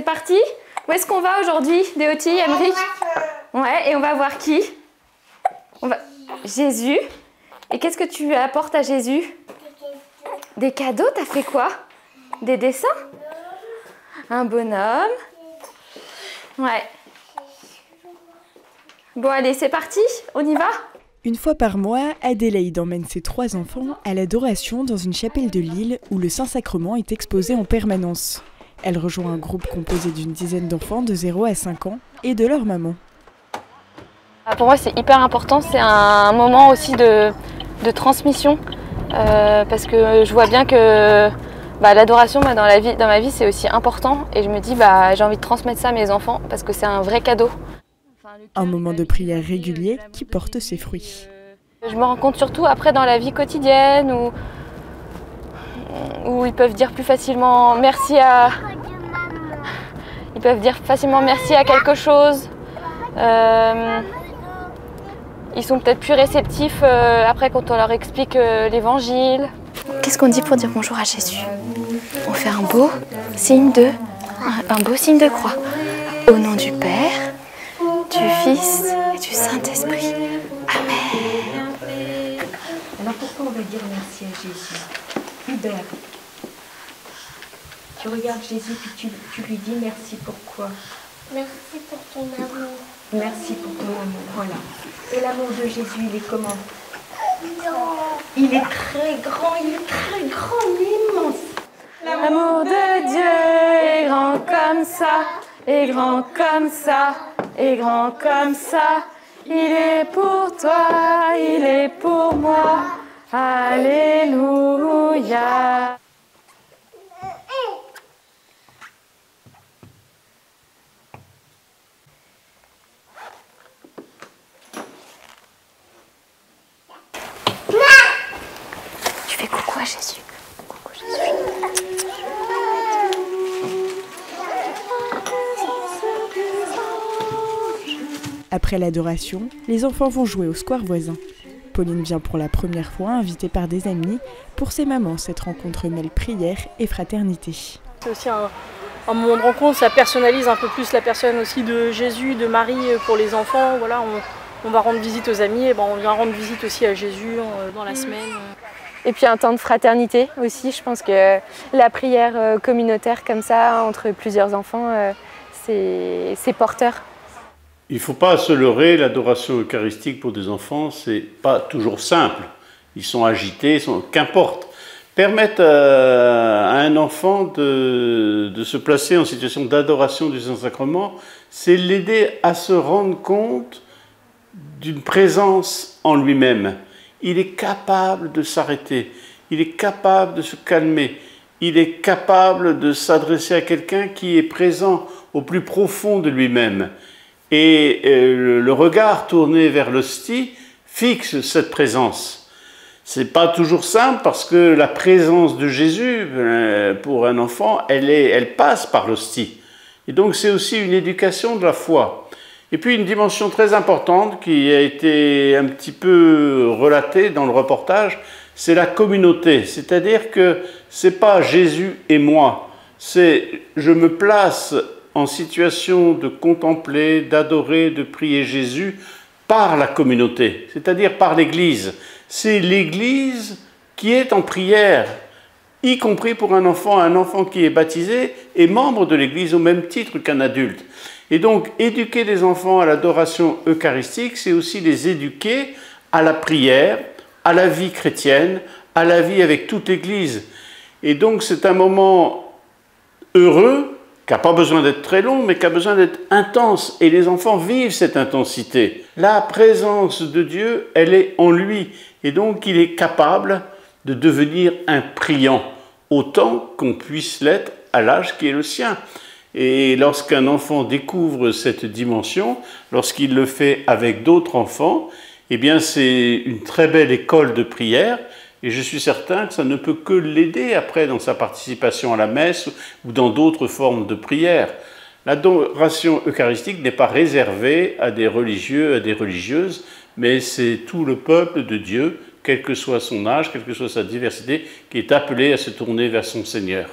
c'est parti? Où est-ce qu'on va aujourd'hui, Déoti, Emmerich? Ouais, et on va voir qui? Jésus. Et qu'est-ce que tu apportes à Jésus? Des cadeaux, t'as fait quoi? Des dessins? Un bonhomme? Ouais. Bon, allez, c'est parti? On y va? Une fois par mois, Adélaïde emmène ses 3 enfants à l'adoration dans une chapelle de Lille où le Saint-Sacrement est exposé en permanence. Elle rejoint un groupe composé d'une dizaine d'enfants de 0 à 5 ans et de leur maman. Pour moi, c'est hyper important. C'est un moment aussi de transmission parce que je vois bien que l'adoration dans ma vie, c'est aussi important. Et je me dis, j'ai envie de transmettre ça à mes enfants parce que c'est un vrai cadeau. Un moment de prière régulier qui porte ses fruits. Je me rends compte surtout après dans la vie quotidienne où ils peuvent dire plus facilement merci à... Ils peuvent dire facilement merci à quelque chose. Ils sont peut-être plus réceptifs après quand on leur explique l'évangile. Qu'est-ce qu'on dit pour dire bonjour à Jésus? On fait un beau signe de croix. Au nom du Père, du Fils et du Saint-Esprit. Amen. Alors pourquoi on va dire merci à Jésus? Hubert, tu regardes Jésus puis tu lui dis merci pourquoi? Merci pour ton amour. Merci pour ton amour, voilà. Et l'amour de Jésus, il est comment? Il est très grand, il est immense. L'amour de Dieu est grand comme ça, est grand comme ça, est grand comme ça. Il est pour toi, il est pour moi. Alléluia. Tu fais coucou à Jésus. Coucou Jésus. Après l'adoration, les enfants vont jouer au square voisin. Pauline vient pour la première fois, invitée par des amis. Pour ses mamans, cette rencontre mêle prière et fraternité. C'est aussi un moment de rencontre, ça personnalise un peu plus la personne aussi de Jésus, de Marie pour les enfants. Voilà, on va rendre visite aux amis, et on vient rendre visite aussi à Jésus dans la semaine. Et puis un temps de fraternité aussi, je pense que la prière communautaire comme ça, entre plusieurs enfants, c'est porteur. Il ne faut pas se leurrer, l'adoration eucharistique pour des enfants, c'est pas toujours simple. Ils sont agités, qu'importe. Permettre à un enfant de se placer en situation d'adoration du Saint-Sacrement, c'est l'aider à se rendre compte d'une présence en lui-même. Il est capable de s'arrêter, il est capable de se calmer, il est capable de s'adresser à quelqu'un qui est présent au plus profond de lui-même. Et le regard tourné vers l'hostie fixe cette présence. C'est pas toujours simple parce que la présence de Jésus, pour un enfant, elle passe par l'hostie. Et donc c'est aussi une éducation de la foi. Et puis une dimension très importante qui a été un petit peu relatée dans le reportage, c'est la communauté. C'est-à-dire que c'est pas Jésus et moi, c'est je me place en situation de contempler, d'adorer, de prier Jésus par la communauté, c'est-à-dire par l'Église. C'est l'Église qui est en prière, y compris pour un enfant qui est baptisé est membre de l'Église au même titre qu'un adulte. Et donc, éduquer les enfants à l'adoration eucharistique, c'est aussi les éduquer à la prière, à la vie chrétienne, à la vie avec toute l'Église. Et donc, c'est un moment heureux, qui n'a pas besoin d'être très long, mais qui a besoin d'être intense. Et les enfants vivent cette intensité. La présence de Dieu, elle est en lui. Et donc, il est capable de devenir un priant, autant qu'on puisse l'être à l'âge qui est le sien. Et lorsqu'un enfant découvre cette dimension, lorsqu'il le fait avec d'autres enfants, eh bien, c'est une très belle école de prière. Et je suis certain que ça ne peut que l'aider après dans sa participation à la messe ou dans d'autres formes de prière. L'adoration eucharistique n'est pas réservée à des religieux, à des religieuses, mais c'est tout le peuple de Dieu, quel que soit son âge, quelle que soit sa diversité, qui est appelé à se tourner vers son Seigneur.